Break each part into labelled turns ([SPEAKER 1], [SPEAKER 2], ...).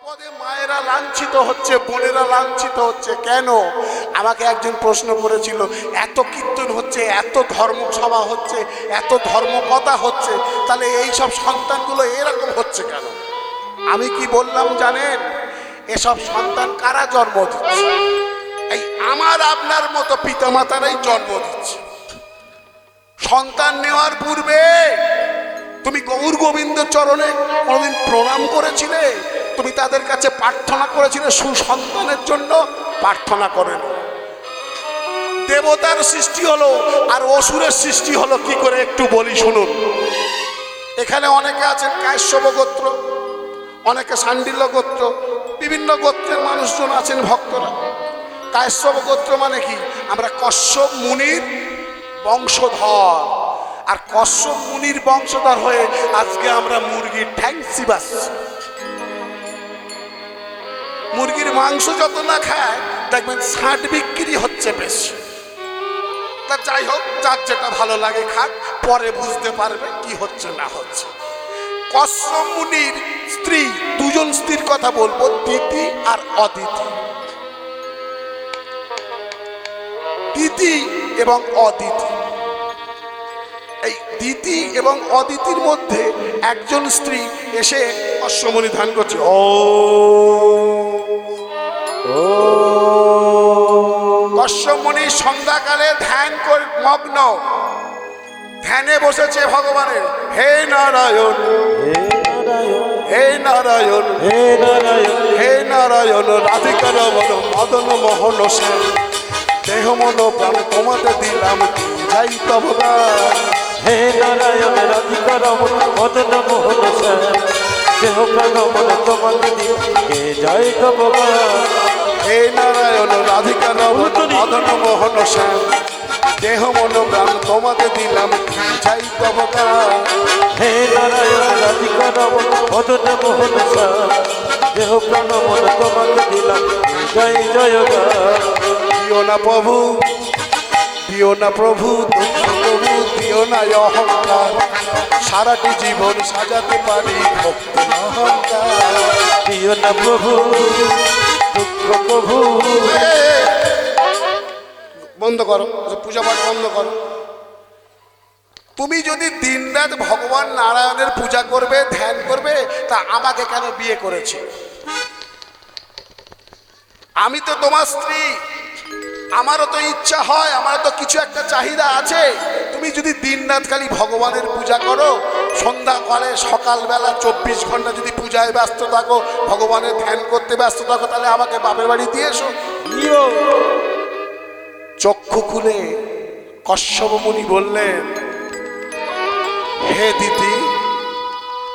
[SPEAKER 1] পদে মায়েরা লাঞ্ছিত হচ্ছে, বোনেরা লাঞ্ছিত হচ্ছে কেন? আমাকে একজন প্রশ্ন করেছিল, এত কীর্তন হচ্ছে, এত ধর্মসভা হচ্ছে, এত ধর্মকথা হচ্ছে, তাহলে এই সব সন্তানগুলো এরকম হচ্ছে কেন? আমি কি বললাম জানেন? এসব সন্তান কারা জন্ম দিচ্ছে? এই আমার আপনার মতো পিতামাতারাই জন্ম দিচ্ছে। সন্তান নেওয়ার পূর্বে তুমি গৌর গোবিন্দ চরণে কোনদিন প্রণাম করেছিলে? তুমি তাদের কাছে প্রার্থনা করেছিলে সুসন্তানের জন্য? প্রার্থনা করেন। দেবতার সৃষ্টি হলো আর অসুরের সৃষ্টি হলো কি করে একটু বলি শুনুন। এখানে অনেকে আছেন কাশ্যপ গোত্র, অনেকে শাণ্ডিল্য গোত্র, বিভিন্ন গোত্রের মানুষজন আছেন ভক্তরা। কাশ্যপ গোত্র মানে কি? আমরা কশ্যপ মুনির বংশধর, আর কশ্যপ মুনির বংশধর হয়ে আজকে আমরা মুরগির ঠ্যাং চিবাচ্ছি। মুরগির মাংস যত না খায় দেখবেন ছাঁট বিক্রি হচ্ছে বেশি। তা যাই হোক, যার যেটা ভালো লাগে খাক, পরে বুঝতে পারবে কি হচ্ছে না হচ্ছে। কশ্যপ মুনির স্ত্রী, দুজন স্ত্রীর কথা বলবো, দিতি আর অদিতি। দিতি এবং অদিতি, এই দিতি এবং অদিতির মধ্যে একজন স্ত্রী এসে কশ্যপ মুনি ধ্যান করছে। কশ্যপ মুনি সন্ধ্যাকালে ধ্যান করে মগ্ন, ধ্যানে বসেছে ভগবানের। হে নারায়ণ, হে নারায়ণ, হে নারায়ণ, হে নারায়ণ, রাধিকা রমণ মদন মোহন সেন, দেহ মন প্রাণ তোমাতে দিলাম, যাই তব গান।
[SPEAKER 2] হে নারায়ণ, রাধিকা রমণ মদন মোহন সেন, দেহ প্রাণ মন তোমাতে দিলাম, যাই তব গান।
[SPEAKER 1] হে নারায়ণ, রাধিকা রমণ মদন মোহন সেন, দেহ মন প্রাণ তোমাতে দিলাম, যাই তব গান।
[SPEAKER 2] হে নারায়ণ, রাধিকা রমণ মদন মোহন সেন, দেহ প্রাণ মন তোমাতে দিলাম, জয় জয় গান।
[SPEAKER 1] দিও না প্রভু, দিও না প্রভু, দুঃখ প্রভু দিও না অহংকার, সারাটি জীবন সাজাতে পারি ভক্তি অহংকার।
[SPEAKER 2] দিও না প্রভু, দুঃখ প্রভু।
[SPEAKER 1] বন্ধ করো, পূজা পাঠ বন্ধ করো। তুমি যদি দিনরাত ভগবান নারায়ণের পূজা করবে, ধ্যান করবে, তা আমাকে কেন বিয়ে করেছি? আমি তো তোমার স্ত্রী, আমারও তো ইচ্ছা হয়, আমারও তো কিছু একটা চাহিদা আছে। তুমি যদি দিনরাত খালি ভগবানের পূজা করো, সন্ধ্যাকালে সকালবেলা 24 ঘন্টা যদি পূজায় ব্যস্ত থাকো, ভগবানের ধ্যান করতে ব্যস্ত থাকো, তাহলে আমাকে বাপের বাড়ি দিয়ে এসো। চক্ষু খুলে কশ্যপ মুনি বললেন, হে দিদি,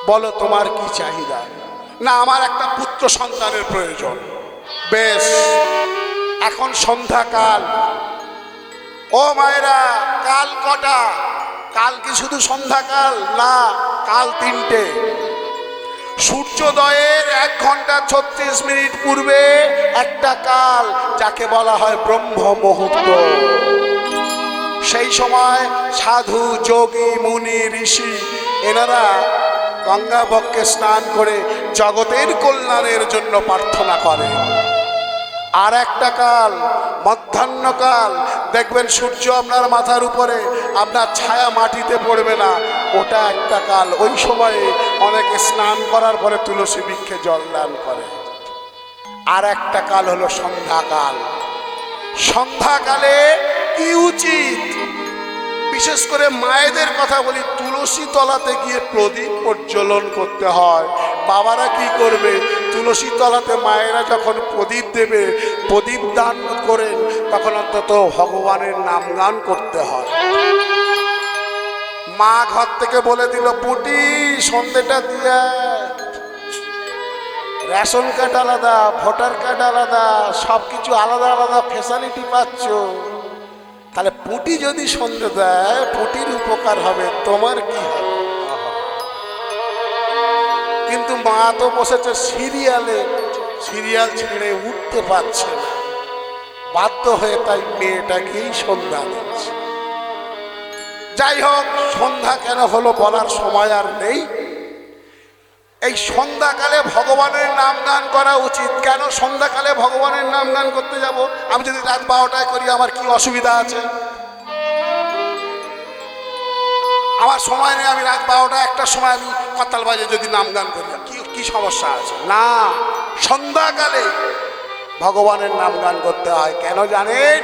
[SPEAKER 1] বলো তোমার কি চাহিদা? না, আমার একটা পুত্র সন্তানের প্রয়োজন। বেশ, এখন সন্ধ্যাকাল। ও মায়েরা, কাল কটা? কাল কি শুধু সন্ধ্যাকাল? না, কাল 3টে। সূর্যোদয়ের 1 ঘন্টা 36 মিনিট পূর্বে একটা কাল, যাকে বলা হয় ব্রহ্ম মুহূর্ত। সেই সময় সাধু, যোগী, মুনি, ঋষি এনারা গঙ্গা বক্ষে স্নান করে জগতের কল্যাণের জন্য প্রার্থনা করেন। আর একটা কাল মধ্যাহ্নকাল, দেখবেন সূর্য আপনার মাথার উপরে, আপনার ছায়া মাটিতে পড়বে না, ওটা একটা কাল। ওই সময়ে অনেকে স্নান করার পরে তুলসী বৃক্ষে জল দান করে। আর একটা কাল হলো সন্ধ্যাকাল। সন্ধ্যাকালে কি উচিত? বিশেষ করে মায়েদের কথা বলি, তুলসী তলাতে গিয়ে প্রদীপ প্রজ্বলন করতে হয়। বাবারা কি করবে? তুলসী তলাতে মায়েরা যখন প্রদীপ দেবে, প্রদীপ দান করেন, তখন অন্তত ভগবানের নাম গান করতে হয়। মা ঘর থেকে বলে দিল, পুটি সন্ধ্যেটা দিয়া, রেশন কার্ড আলাদা, ভোটার কার্ড আলাদা, সবকিছু আলাদা আলাদা ফ্যাসিলিটি পাচ্ছ, তাহলে পুটি যদি সন্ধে দেয়, পুটির উপকার হবে, তোমার কি হবে? কিন্তু মা তো বসেছে সিরিয়ালে, সিরিয়াল ছেড়ে উঠতে পারছে না, বাধ্য হয়ে তাই মেয়েটাকেই সন্ধ্যা দিচ্ছে। যাই হোক, সন্ধ্যা কেন হলো বলার সময় আর নেই। এই সন্ধ্যাকালে ভগবানের নাম গান করা উচিত। কেন সন্ধ্যাকালে ভগবানের নাম গান করতে যাব? আমি যদি রাত 12টায় করি আমার কি অসুবিধা আছে? আমার সময় নেই, আমি রাত 12টা 1টার সময় আমি করতাল বাজে যদি নাম গান করি, কি সমস্যা আছে? না, সন্ধ্যাকালে ভগবানের নাম গান করতে হয়। কেন জানেন?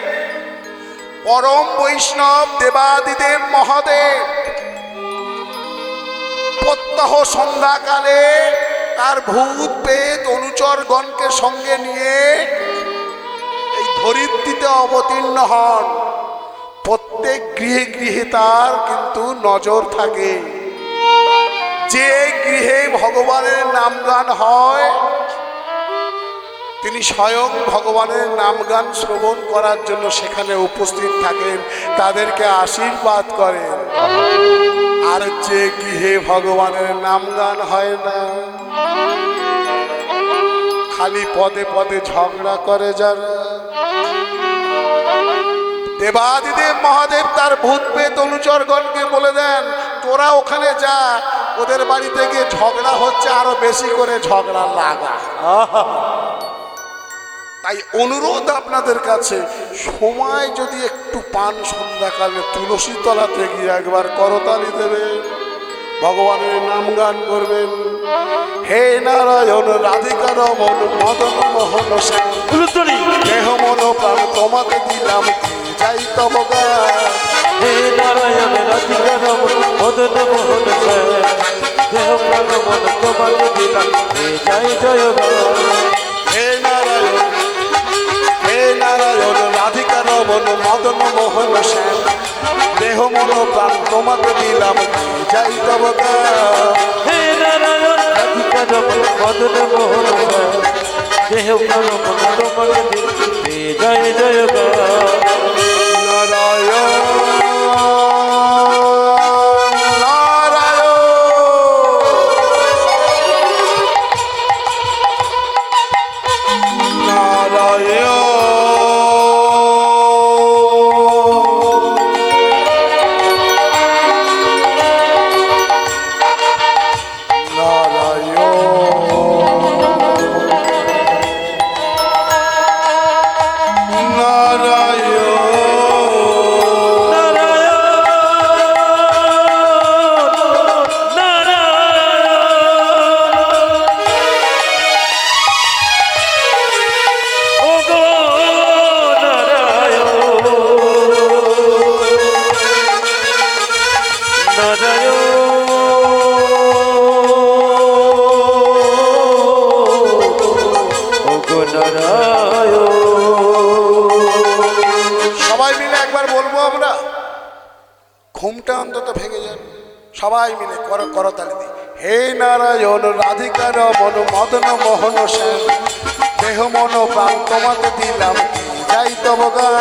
[SPEAKER 1] পরম বৈষ্ণব দেবাদিদেব মহাদেব প্রত্যহ সন্ধ্যাকালে তার ভূত প্রেত অনুচরগণকে সঙ্গে নিয়ে এই ধরিত্রীতে অবতীর্ণ হন। প্রত্যেক গৃহে গৃহে তার কিন্তু নজর থাকে। যে গৃহে ভগবানের নাম গান হয় তিনি স্বয়ং ভগবানের নাম গান শ্রবণ করার জন্য সেখানে উপস্থিত থাকেন, তাদেরকে আশীর্বাদ করেন। আর যে গৃহে ভগবানের নাম গান হয় না, খালি পদে পদে ঝগড়া করে যারা, দেবাদিদেব মহাদেব তার ভূত প্রেত অনুচরগণকে বলে দেন, তোরা ওখানে যা, ওদের বাড়িতে গিয়ে ঝগড়া হচ্ছে, আরো বেশি করে ঝগড়া লাগা। তাই অনুরোধ আপনাদের কাছে, সময় যদি একটু পান সন্ধ্যাকালে তুলসী তলাতে গিয়ে একবার করতালি দেবেন, ভগবানের নাম গান করবেন। হে নারায়ণ রাধিকা রমণ মদন মোহন শ্যাম, দেহ মন প্রাণ তোমাকে দিলাম, যাই তব গান।
[SPEAKER 2] হে নারায়ণ রাধিকা রমণ মদন মোহন শ্যাম, দেহ প্রাণ মন তোমাকে দিলাম, যাই জয় গান।
[SPEAKER 1] হে নারায়ণ, হে নারায়ণ রাধিকা রমণ মদন মোহন শ্যাম, দেহ মন প্রাণ তোমাকে দিলাম, যাই তব গান।
[SPEAKER 2] হে নারায়ণ রাধিকা রমণ মদন মোহন শ্যাম, দেহ প্রাণ মন তোমাকে দিলাম, জয় জয় গান।
[SPEAKER 1] নারায়ণ সবাই মিলে একবার বলবো আমরা, ঘুমটা অন্তত ভেঙে যাবে। সবাই মিলে করতালি দিই। হে নারায়ণ রাধিকা রমণ মদন মোহন শ্যাম, দেহ মন প্রাণ তোমাকে দিলাম, যাই তব গান।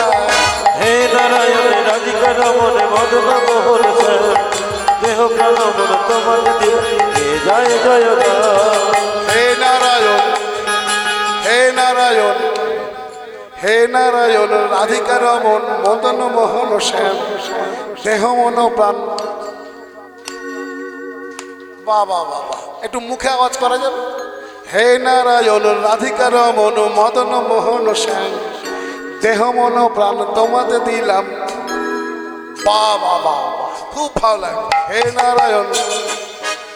[SPEAKER 2] হে নারায়ণ রাধিকা রমণ মদন মোহন শ্যাম, দেহ প্রাণ মন তোমাকে দিলাম, জয় জয় গান।
[SPEAKER 1] হে নারায়ণ, হে নারায়ণ, হে নারায়ণ রাধিকা রমণ মদন মোহন শ্যাম, দেহ মন প্রাণ। বাবা বাবা, একটু মুখে আওয়াজ করা যাবে? হে নারায়ণ রাধিকা রমণ মদন মোহন শ্যাম, দেহ মন প্রাণ তোমাতে দিলাম। বাবা বাবা, খুব ভালো লাগে। হে নারায়ণ,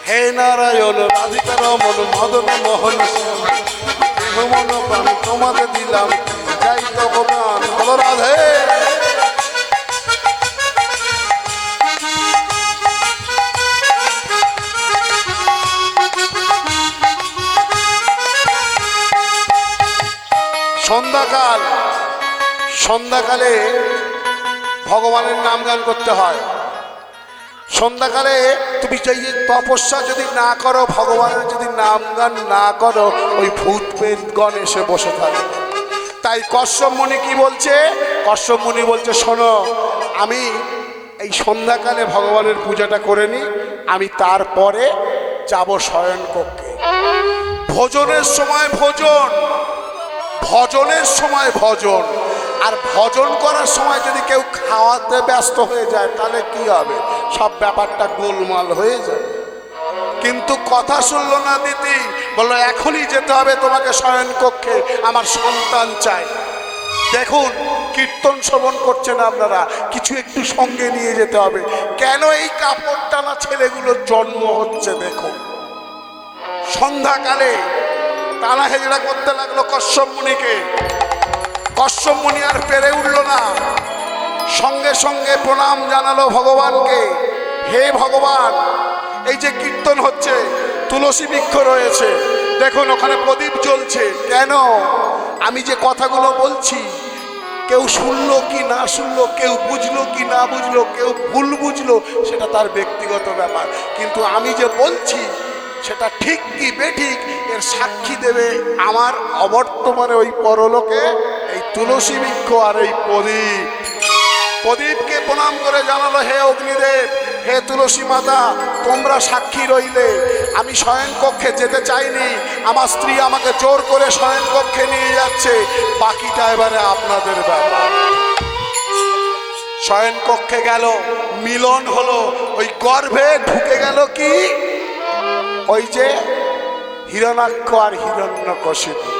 [SPEAKER 1] হে নারায়ণ রাধিকা রমণ মদন মোহন শ্যাম, দেহ মন প্রাণ তোমাতে দিলাম, যাই তব গান। বলো রাধে। সন্ধ্যাকাল, সন্ধ্যাকালে ভগবানের নাম গান করতে হয়। সন্ধ্যাকালে তুমি চাই তপস্যা যদি না করো, ভগবানের যদি নাম গান না করো, ওই ভূত প্রেতগণ এসে বসে থাকে। তাই কশ্যপ মুনি কি বলছে? কশ্যপ মুনি বলছে, শোনো, আমি এই সন্ধ্যাকালে ভগবানের পূজাটা করে নিই, আমি তারপরে যাব শয়ন কক্ষে। ভোজনের সময় ভোজন, ভজনের সময় ভজন। আর ভজন করার সময় যদি কেউ খাওয়াতে ব্যস্ত হয়ে যায় তাহলে কি হবে? সব ব্যাপারটা গোলমাল হয়ে যায়। কিন্তু কথা শুনলো না দিদি, বললো এখনই যেতে হবে তোমাকে শয়ন কক্ষে, আমার সন্তান চাই। দেখুন কীর্তন শ্রবণ করছেন আপনারা, কিছু একটু সঙ্গে নিয়ে যেতে হবে। কেন এই কাপড় টানা ছেলেগুলোর জন্ম হচ্ছে দেখুন। সন্ধ্যাকালে টানা হেজড়া করতে লাগলো কশ্যপ মুনিকে। কশ্যপ মুনি আর পেরে উঠল না, সঙ্গে সঙ্গে প্রণাম জানালো ভগবানকে। হে ভগবান, এই যে কীর্তন হচ্ছে, তুলসী বৃক্ষ রয়েছে, দেখুন ওখানে প্রদীপ জ্বলছে, কেন আমি যে কথাগুলো বলছি কেউ শুনলো কি না শুনলো, কেউ বুঝলো কি না বুঝলো, কেউ ভুল বুঝলো, সেটা তার ব্যক্তিগত ব্যাপার, কিন্তু আমি যে বলছি সেটা ঠিক কি বেঠিক এর সাক্ষী দেবে আমার অবর্তমানে ওই পরলোকে এই তুলসী বৃক্ষ আর এই প্রদীপ। প্রদীপকে প্রণাম করে জানালো, হে অগ্নিদেব, হে তুলসী মাতা, তোমরা সাক্ষী রইলে। আমি শয়ন কক্ষে যেতে চাইনি, আমার স্ত্রী আমাকে জোর করে শয়ন কক্ষে নিয়ে যাচ্ছে, বাকিটা এবারে আপনাদের ব্যাপার। শয়ন কক্ষে গেল, মিলন হলো, ওই গর্ভে ঢুকে গেল কি ওই যে হিরণাক্ষ আর হিরণ্যকশিপু।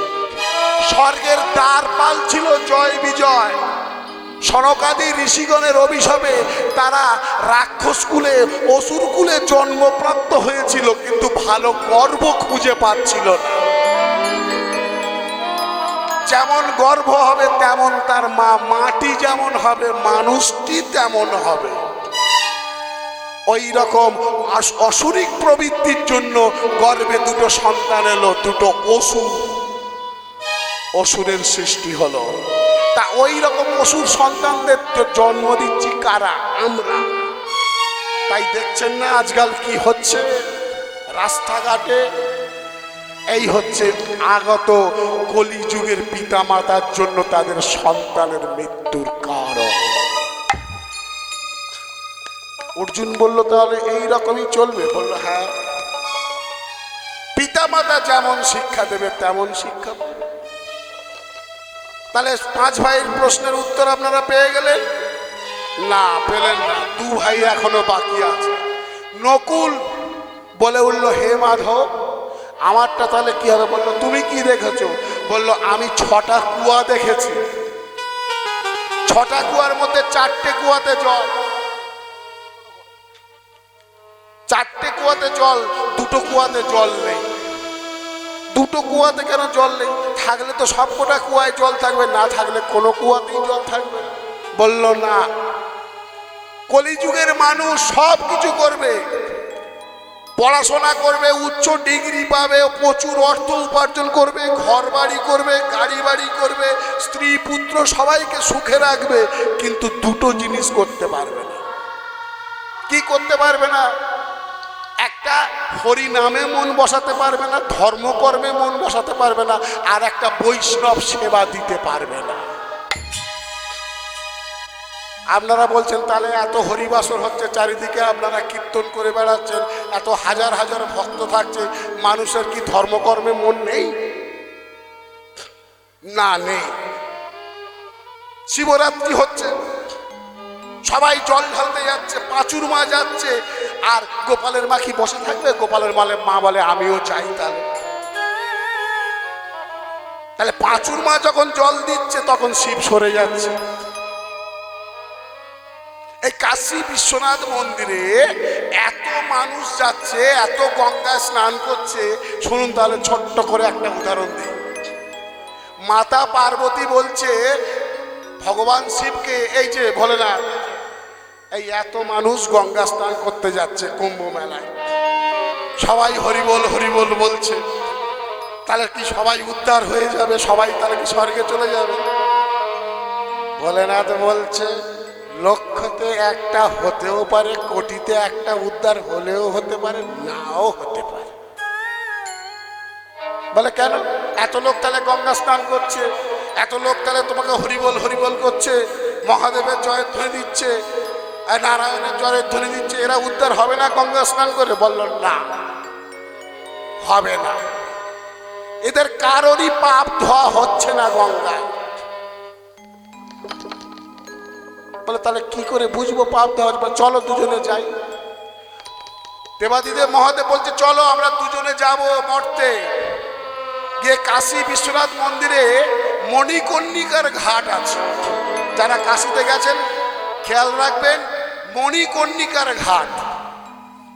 [SPEAKER 1] স্বর্গের দ্বার পাল ছিল জয় বিজয়। সনকাদি ঋষিগণের অভিশাপে তারা রাক্ষস কুলে অসুর কুলে জন্মপ্রাপ্ত হয়েছিল, কিন্তু ভালো গর্ভ খুঁজে পাচ্ছিল না। যেমন গর্ভ হবে তেমন তার মা, মাটি যেমন হবে মানুষটি তেমন হবে। ওই রকম অসুরিক প্রবৃত্তির জন্য গর্ভে দুটো সন্তান এলো, দুটো অসুরের সৃষ্টি হলো। তা ওই রকম অসুর সন্তানদের জন্ম দিচ্ছি কারা? আমরা। তাই দেখছেন না আজকাল কি হচ্ছে রাস্তাঘাটে? এই হচ্ছে আগত কলিযুগের পিতা মাতার জন্য তাদের সন্তানের মৃত্যুর কারণ। অর্জুন বলল, তাহলে এই রকমই চলবে? বলল, হ্যাঁ, পিতা মাতা যেমন শিক্ষা দেবে তেমন শিক্ষা পাবে। তাহলে পাঁচ ভাইয়ের প্রশ্নের উত্তর আপনারা পেয়ে গেলেন? না, পেলেন না, দু ভাই এখনো বাকি আছে। নকুল বলে উঠল, হে মাধব, আমারটা তাহলে কি হবে? বললো, তুমি কি দেখেছো? বললো, আমি 6টা কুয়া দেখেছি। 6টা কুয়ার মধ্যে 4টে কুয়াতে জল, 4টে কুয়াতে জল, 2টো কুয়াতে জল নেই। 2টো কুয়াতে কেন জল নেই? থাকলে তো সবকটা কুয়ায় জল থাকবে, না থাকলে কোনো কুয়াতেই জল থাকবে। বলল, না, কলিযুগের মানুষ সব কিছু করবে, পড়াশোনা করবে, উচ্চ ডিগ্রি পাবে, প্রচুর অর্থ উপার্জন করবে, ঘর বাড়ি করবে, গাড়ি বাড়ি করবে, স্ত্রী পুত্র সবাইকে সুখে রাখবে, কিন্তু 2টো জিনিস করতে পারবে না। কি করতে পারবে না? একটা হরি নামে মন বসাতে পারবে না, ধর্মকর্মে মন বসাতে পারবে না, আর একটা বৈষ্ণব সেবা দিতে পারবে না। আপনারা বলছেন, তাহলে এত হরিবাসর হচ্ছে চারিদিকে, আপনারা কীর্তন করে বেড়াচ্ছেন, এত হাজার হাজার ভক্ত থাকছে, মানুষের কি ধর্মকর্মে মন নেই? না, নেই। শিবরাত্রি হচ্ছে, সবাই জল ঢালতে যাচ্ছে, পাঁচুর মা যাচ্ছে, আর গোপালের মা কি বসে থাকবে? গোপালের মা বলে, আমিও চাই। তাহলে পাঁচুর মা যখন জল দিচ্ছে তখন শিব সরে যাচ্ছে। এই কাশী বিশ্বনাথ মন্দিরে এত মানুষ যাচ্ছে, এত গঙ্গায় স্নান করছে। শুনুন তাহলে ছোট্ট করে একটা উদাহরণ দিই। মাতা পার্বতী বলছে ভগবান শিবকে, এই যে ভোলেনাথ, এই এত মানুষ গঙ্গা স্নান করতে যাচ্ছে কুম্ভ মেলায়, সবাই হরিবল হরিবল বলছে, তাহলে কি সবাই উদ্ধার হয়ে যাবে? সবাই তাহলে কি স্বর্গে চলে যাবে? ভোলেনাথ বলছে, লক্ষতে একটা হতেও পারে, কোটিতে একটা উদ্ধার হলেও হতে পারে, নাও হতে পারে। বলে, কেন? এত লোক তাহলে গঙ্গা স্নান করছে, এত লোক তাহলে তোমাকে হরিবল হরিবল করছে, মহাদেবের জয়ধ্বনি দিচ্ছে, নারায়ণের জয়ধ্বনি দিচ্ছে, এরা উদ্ধার হবে না গঙ্গা স্নান করে? বলল, না, হবে না। এদের কারোরই পাপ ধোয়া হচ্ছে না গঙ্গায়। বলে, তাহলে কি করে বুঝবো পাপ ধোয়া? চলো দুজনে যাই। দেবাদিদেব মহাদেব বলছে চলো আমরা দুজনে যাব মর্তে। গিয়ে কাশী বিশ্বনাথ মন্দিরে মণিকর্ণিকার ঘাট আছে, যারা কাশীতে গেছেন খেয়াল রাখবেন, মণিকর্ণিকার ঘাট।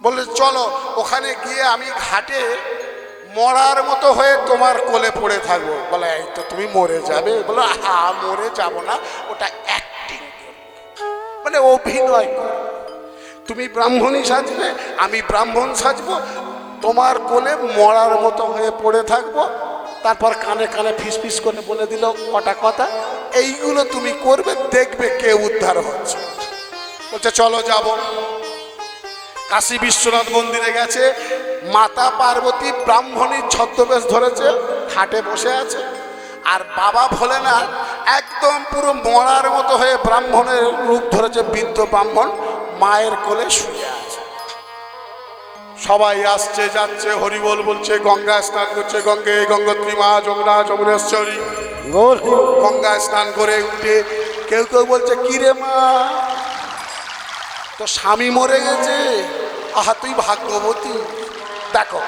[SPEAKER 1] বললে চলো ওখানে গিয়ে আমি ঘাটে মরার মতো হয়ে তোমার কোলে পড়ে থাকবো। বলে এই তো তুমি মরে যাবে। বলো হা মরে যাব না, ওটা অ্যাক্টিং, মানে অভিনয়। তুমি ব্রাহ্মণী সাজবে, আমি ব্রাহ্মণ সাজবো, তোমার কোলে মরার মতো হয়ে পড়ে থাকবো, তারপর কানে কানে ফিস ফিস করে বলে দিল কটা কথা। এইগুলো তুমি করবে, দেখবে কে উদ্ধার হচ্ছে। বলছে চলো যাব। কাশী বিশ্বনাথ মন্দিরে গেছে, মাতা পার্বতী ব্রাহ্মণীর ছদ্মবেশ ধরেছে, খাটে বসে আছে, আর বাবা ভোলেনাথ একদম পুরো মরার মতো হয়ে ব্রাহ্মণের রূপ ধরেছে, বৃদ্ধ ব্রাহ্মণ মায়ের কোলে শুয়ে আছে। সবাই আসছে যাচ্ছে, হরিবোল বলছে, গঙ্গা স্নান করছে, গঙ্গে গঙ্গোত্রী মা যমুনা যমুনেশ্বরী। গঙ্গা স্নান করে উঠে কেউ কেউ বলছে কিরে মা তো স্বামী মরে গেছে, আহা তুই ভাগ্যবতী। দেখো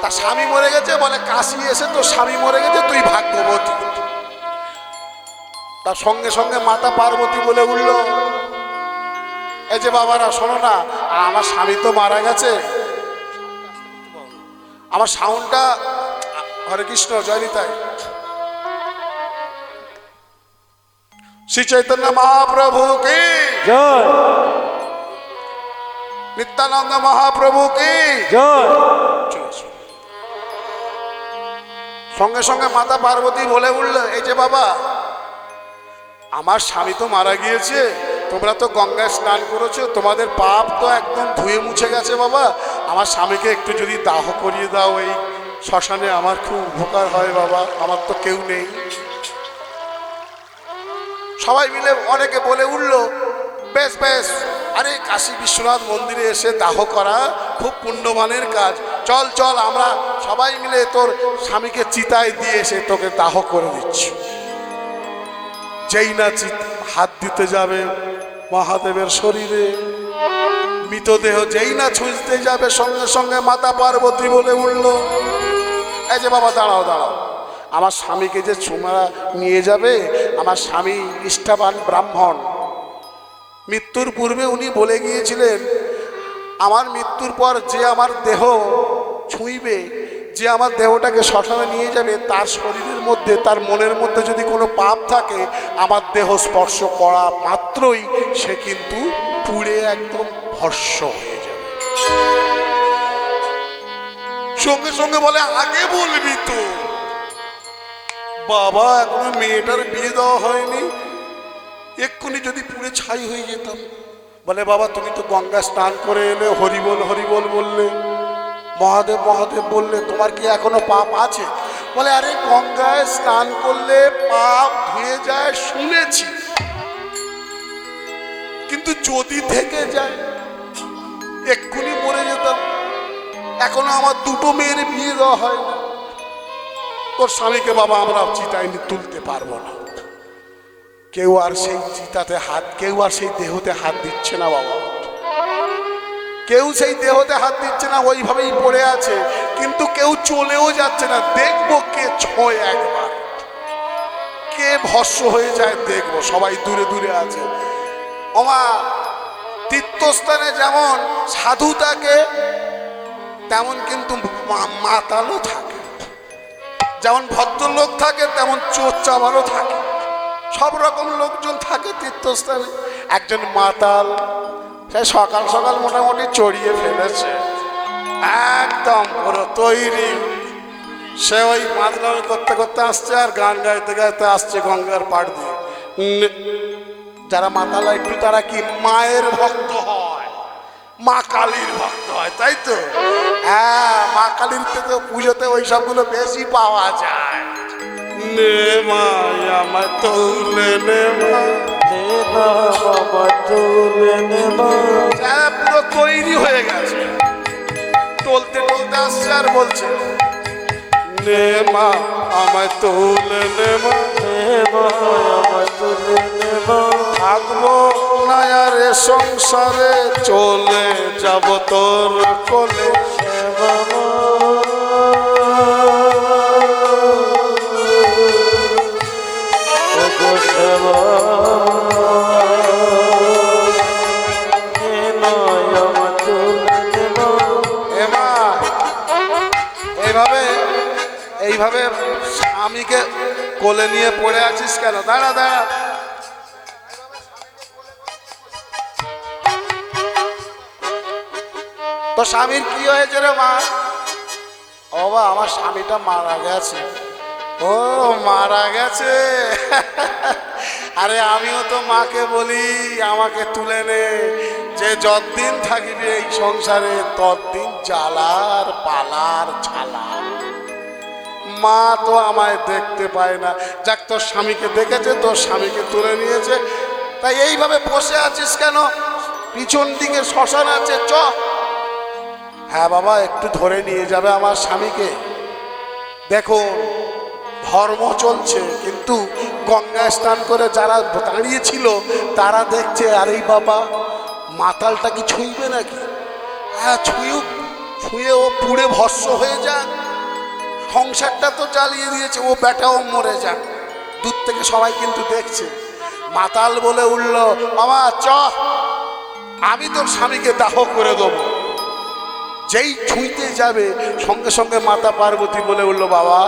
[SPEAKER 1] তার স্বামী মরে গেছে, বলে কাশি এসে তো স্বামী মরে গেছে, তুই ভাগ্যবতী। তার সঙ্গে সঙ্গে মাতা পার্বতী বলে উঠল, এই যে বাবারা শোনো না, আমার স্বামী তো মারা গেছে। আমার সাউন্ডটা, হরে কৃষ্ণ জয় নিতাই, শ্রী চৈতন্য মহাপ্রভু কি
[SPEAKER 2] জয়,
[SPEAKER 1] নিত্যানন্দ মহাপ্রভু কি
[SPEAKER 2] জয়।
[SPEAKER 1] সঙ্গে সঙ্গে মাতা পার্বতী বলে উঠল, এই যে বাবা আমার স্বামী তো মারা গিয়েছে, তোমরা তো গঙ্গায় স্নান করেছো, তোমাদের পাপ তো একদম ধুয়ে মুছে গেছে বাবা, আমার স্বামীকে একটু যদি দাহ করিয়ে দাও এই শ্মশানে, আমার খুব উপকার হয় বাবা, আমার তো কেউ নেই। সবাই মিলে অনেকে বলে উঠল, বেশ বেশ, আরে কাশী বিশ্বনাথ মন্দিরে এসে দাহ করা খুব পুণ্যবানের কাজ, চল চল আমরা সবাই মিলে তোর স্বামীকে চিতায় দিয়ে এসে তোকে দাহ করে দিচ্ছি। যেই না হাত দিতে যাবে মহাদেবের শরীরে, মৃতদেহ যেই না ছুঁচতে যাবে, সঙ্গে সঙ্গে মাতা পার্বতী বলে উঠল, এই যে বাবা দাঁড়াও দাঁড়াও, আমার স্বামীকে যে চুমা নিয়ে যাবে, আমার স্বামী নিষ্ঠাবান ব্রাহ্মণ, মৃত্যুর পূর্বে উনি বলে গিয়েছিলেন, আমার মৃত্যুর পর যে আমার দেহ ছুঁইবে, যে আমার দেহটাকে শ্মশানে নিয়ে যাবে, তার শরীরের মধ্যে, তার মনের মধ্যে যদি কোনো পাপ থাকে, আমার দেহ স্পর্শ করা মাত্রই সে কিন্তু পুড়ে একদম ভস্ম হয়ে যাবে। সঙ্গে সঙ্গে বলে আগে বলবি তো বাবা, এখনো মেয়েটার বিয়ে দেওয়া হয়নি, এক্ষুনি যদি পুড়ে ছাই হয়ে যেতাম। বলে বাবা তুমি তো গঙ্গা স্নান করে এলে, হরিবোল হরিবোল বললে, মহাদেব মহাদেব বললে, তোমার কি এখনো পাপ আছে? বলে আরে গঙ্গায় স্নান করলে পাপ ধুয়ে যায় শুনেছি, কিন্তু যদি থেকে যায় এক্ষুনি মরে যেতাম, এখনো আমার দুটো মেয়ের বিয়ে দেওয়া হয় না, তোর স্বামীকে বাবা আমরা চিতায় তুলতে পারবো না। কেউ আর সেই চিতাতে হাত, কেউ আর সেই দেহতে হাত দিচ্ছে না বাবা, কেউ সেই দেহতে হাত দিচ্ছে না, ওইভাবেই পড়ে আছে, কিন্তু কেউ চলেও যাচ্ছে না, দেখবো কে ছোঁয় একবার, কে ভস্ম হয়ে যায় দেখবো, সবাই দূরে দূরে আছে। ওমা তীর্থস্থানে যেমন সাধু থাকে, তেমন কিন্তু মাতালও থাকে, যেমন ভদ্রলোক থাকে তেমন চোর চামারও থাকে, সব রকম লোকজন থাকে তীর্থস্থানে। একজন মাতাল, সে সকাল সকাল মোটামুটি চড়িয়ে ফেলেছে, একদম পুরো তৈরি, সে ওই মাতলামি করতে করতে আসছে আর গান গাইতে গাইতে আসছে গঙ্গার পাড় দিয়ে। যারা মাতালা একটু, তারা কি মায়ের ভক্ত হয়, মা কালীর ভক্ত হয়, তাই তো? হ্যাঁ, মা কালীর থেকে পুজোতে ওই সবগুলো বেশি পাওয়া যায়। নে মা আমার তুলে নে মা, পুরো তৈরি হয়ে গেছে, টলতে টলতে আসছে আর বলছে নে মা আমায় তুলে নে মা, থাকবো না আর সংসারে চলে যাব তোর কোলে। এমা এইভাবে এইভাবে স্বামীকে কোলে নিয়ে পড়ে আছিস কেন? দাঁড়া দাঁড়া। তো স্বামীর কি হয়েছে রে মা? ও বাবা, আমার স্বামীটা মারা গেছে। ও মারা গেছে। আরে আমিও তো মাকে বলি আমাকে তুলে নে, যে যতদিন থাকিবে এই সংসারে ততদিন জ্বালার পালার ঝালা। মা তো আমায় দেখতে পায় না। যাক, তোর স্বামীকে দেখেছে, তোর স্বামীকে তুলে নিয়েছে, তাই এইভাবে বসে আছিস কেন? পিছন দিকে শ্মশান আছে, চ। হ্যাঁ বাবা, একটু ধরে নিয়ে যাবে আমার স্বামীকে। দেখুন, ধর্ম চলছে, কিন্তু গঙ্গায় স্নান করে যারা দাঁড়িয়েছিল তারা দেখছে আরে বাবা, মাতালটা কি ছুঁইবে নাকি? হ্যাঁ ছুঁয়ুক, ছুঁয়ে ও পুড়ে ভস্ম হয়ে যাক। সংসারটা তো জ্বালিয়ে দিয়েছে, ও বেটাও মরে যাক। দূর থেকে সবাই কিন্তু দেখছে। মাতাল বলে উঠল, মামা চ, আমি তোর স্বামীকে দাহ করে দেবো। যেই ছুঁইতে যাবে সঙ্গে সঙ্গে মাতা পার্বতী বলে উঠল, বাবা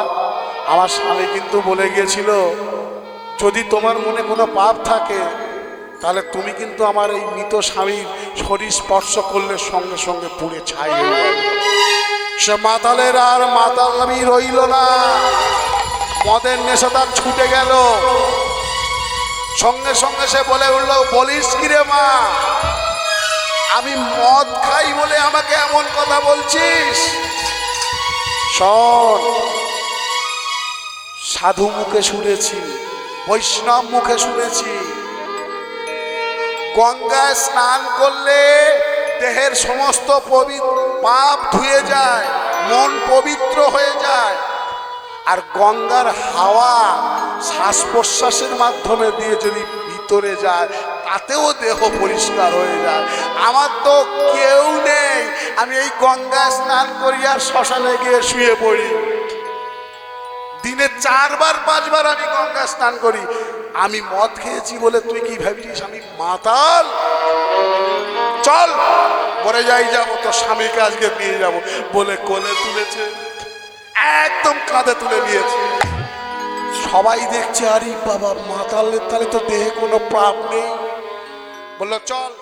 [SPEAKER 1] আমার স্বামী কিন্তু বলে গিয়েছিল যদি তোমার মনে কোনো পাপ থাকে তাহলে তুমি কিন্তু আমার এই মৃত স্বামীর শরীর স্পর্শ করলে সঙ্গে সঙ্গে পুড়ে ছাই হয়ে যাবে। সে মাতালের আর মাতালামি রইল না, মদের নেশা তার ছুটে গেল। সঙ্গে সঙ্গে সে বলে উঠল, বলিস কিরে মা, আমি মদ খাই বলে আমাকে এমন কথা বলছিস? শোন, সাধু মুখে শুনেছি, বৈষ্ণব মুখে শুনেছি, গঙ্গায় স্নান করলে দেহের সমস্ত পাপ ধুয়ে যায়, মন পবিত্র হয়ে যায়। আর গঙ্গার হাওয়া শ্বাস প্রশ্বাসের মাধ্যমে দিয়ে যদি ভিতরে যায় তাতেও দেহ পরিষ্কার হয়ে যায়। আমার তো কেউ নেই, আমি এই গঙ্গায় স্নান করি আর শ্মশানে গিয়ে শুয়ে পড়ি। দিনে 4 বার 5 বার আমি গঙ্গা স্নান করি। আমি মদ খেয়েছি বলে তুই কি ভাবছিস আমি মাতাল? চল পরে যাই, যাবো তোর স্বামীকে আজকে নিয়ে যাব। বলে কোলে তুলেছে, একদম কাঁধে তুলে নিয়েছে। সবাই দেখছে আরে বাবা, মাতালের তাহলে তো দেহে কোনো পাপ নেই। বললো চল।